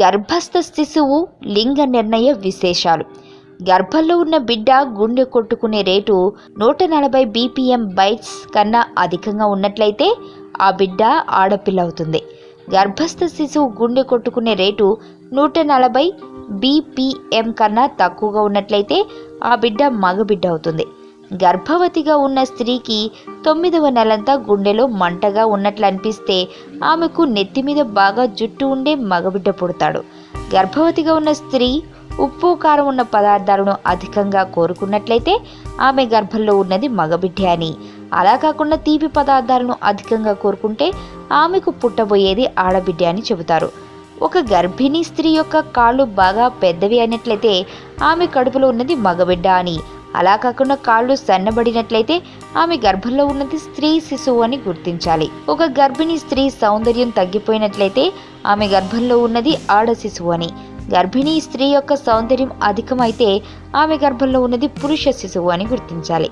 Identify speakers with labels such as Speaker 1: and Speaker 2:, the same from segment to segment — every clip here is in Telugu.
Speaker 1: గర్భస్థ శిశువు లింగ నిర్ణయ విశేషాలు. గర్భంలో ఉన్న బిడ్డ గుండె కొట్టుకునే రేటు 140 BPM బైట్స్ కన్నా అధికంగా ఉన్నట్లయితే ఆ బిడ్డ ఆడపిల్ల అవుతుంది. గర్భస్థ శిశువు గుండె కొట్టుకునే రేటు 140 BPM కన్నా తక్కువగా ఉన్నట్లయితే ఆ బిడ్డ మగబిడ్డ అవుతుంది. గర్భవతిగా ఉన్న స్త్రీకి 9వ నెలంతా గుండెలో మంటగా ఉన్నట్లు అనిపిస్తే ఆమెకు నెత్తి మీద బాగా జుట్టు ఉండే మగబిడ్డ పుడతాడు. గర్భవతిగా ఉన్న స్త్రీ ఉప్పు కారం ఉన్న పదార్థాలను అధికంగా కోరుకున్నట్లయితే ఆమె గర్భంలో ఉన్నది మగబిడ్డే అని, అలా కాకుండా తీపి పదార్థాలను అధికంగా కోరుకుంటే ఆమెకు పుట్టబోయేది ఆడబిడ్డ అని చెబుతారు. ఒక గర్భిణీ స్త్రీ యొక్క కాళ్ళు బాగా పెద్దవి అయినట్లయితే ఆమె కడుపులో ఉన్నది మగబిడ్డ అని, అలా కాకుండా కాళ్ళు సన్నబడినట్లయితే ఆమె గర్భంలో ఉన్నది స్త్రీ శిశువు అని గుర్తించాలి. ఒక గర్భిణీ స్త్రీ సౌందర్యం తగ్గిపోయినట్లయితే ఆమె గర్భంలో ఉన్నది ఆడ శిశువు అని, గర్భిణీ స్త్రీ యొక్క సౌందర్యం అధికమైతే ఆమె గర్భంలో ఉన్నది పురుష శిశువు అని గుర్తించాలి.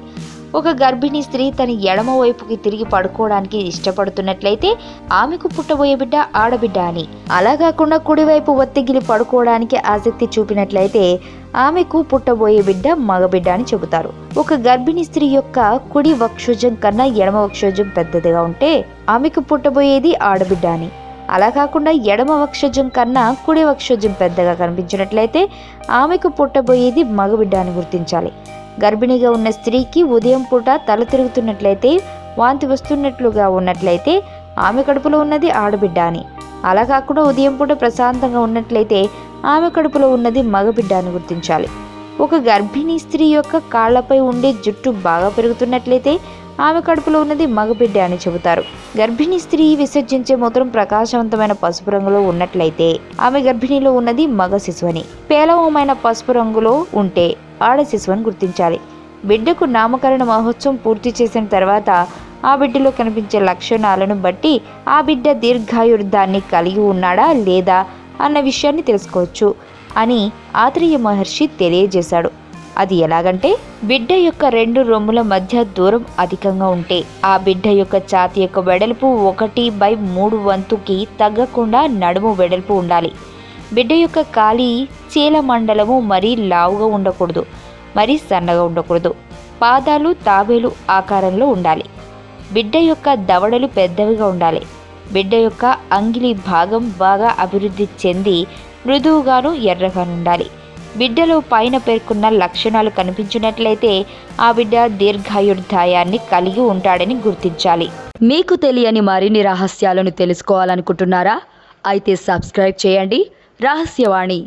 Speaker 1: ఒక గర్భిణీ స్త్రీ తన ఎడమ వైపుకి తిరిగి పడుకోవడానికి ఇష్టపడుతున్నట్లయితే ఆమెకు పుట్టబోయే బిడ్డ ఆడబిడ్డ అని, అలా కాకుండా కుడివైపు ఒత్తిగిలి పడుకోవడానికి ఆసక్తి చూపినట్లయితే ఆమెకు పుట్టబోయే బిడ్డ మగబిడ్డ అని చెబుతారు. ఒక గర్భిణీ స్త్రీ యొక్క కుడి వక్షోజం కన్నా ఎడమ వక్షోజం పెద్దదిగా ఉంటే ఆమెకు పుట్టబోయేది ఆడబిడ్డ అని, అలా కాకుండా ఎడమ వక్షోజం కన్నా కుడి వక్షోజం పెద్దగా కనిపించినట్లయితే ఆమెకు పుట్టబోయేది మగబిడ్డ అని గుర్తించాలి. గర్భిణిగా ఉన్న స్త్రీకి ఉదయం పూట తల తిరుగుతున్నట్లయితే, వాంతి వస్తున్నట్లుగా ఉన్నట్లయితే ఆమె కడుపులో ఉన్నది ఆడబిడ్డ అని, అలా కాకుండా ఉదయం పూట ప్రశాంతంగా ఉన్నట్లయితే ఆమె కడుపులో ఉన్నది మగబిడ్డ అని గుర్తించాలి. ఒక గర్భిణీ స్త్రీ యొక్క కాళ్లపై ఉండే జుట్టు బాగా పెరుగుతున్నట్లయితే ఆమె కడుపులో ఉన్నది మగబిడ్డ అని చెబుతారు. గర్భిణీ స్త్రీ విసర్జించే మూత్రం ప్రకాశవంతమైన పసుపు రంగులో ఉన్నట్లయితే ఆమె గర్భిణీలో ఉన్నది మగ శిశువు అని, పేలవమైన పసుపు రంగులో ఉంటే ఆడ శిశువు అని గుర్తించాలి. బిడ్డకు నామకరణ మహోత్సవం పూర్తి చేసిన తర్వాత ఆ బిడ్డలో కనిపించే లక్షణాలను బట్టి ఆ బిడ్డ దీర్ఘాయుర్ధాన్ని కలిగి ఉన్నాడా లేదా అన్న విషయాన్ని తెలుసుకోవచ్చు అని ఆత్రేయ మహర్షి తెలియజేశాడు. అది ఎలాగంటే, బిడ్డ యొక్క 2 రొమ్ముల మధ్య దూరం అధికంగా ఉంటే ఆ బిడ్డ యొక్క ఛాతీ యొక్క వెడల్పు 1/3 వంతుకి తగ్గకుండా నడుము వెడల్పు ఉండాలి. బిడ్డ యొక్క కాలి చీల మండలము మరీ లావుగా ఉండకూడదు, మరీ సన్నగా ఉండకూడదు. పాదాలు తాబేలు ఆకారంలో ఉండాలి. బిడ్డ యొక్క దవడలు పెద్దవిగా ఉండాలి. బిడ్డ యొక్క అంగిలి భాగం బాగా అభివృద్ధి చెంది మృదువుగాను ఎర్రగాను ఉండాలి. బిడ్డలో పైన పేర్కొన్న లక్షణాలు కనిపించినట్లయితే ఆ బిడ్డ దీర్ఘాయుర్దాయాన్ని కలిగి ఉంటాడని గుర్తించాలి.
Speaker 2: మీకు తెలియని మరిన్ని రహస్యాలను తెలుసుకోవాలనుకుంటున్నారా? అయితే సబ్స్క్రైబ్ చేయండి రహస్యవాణి.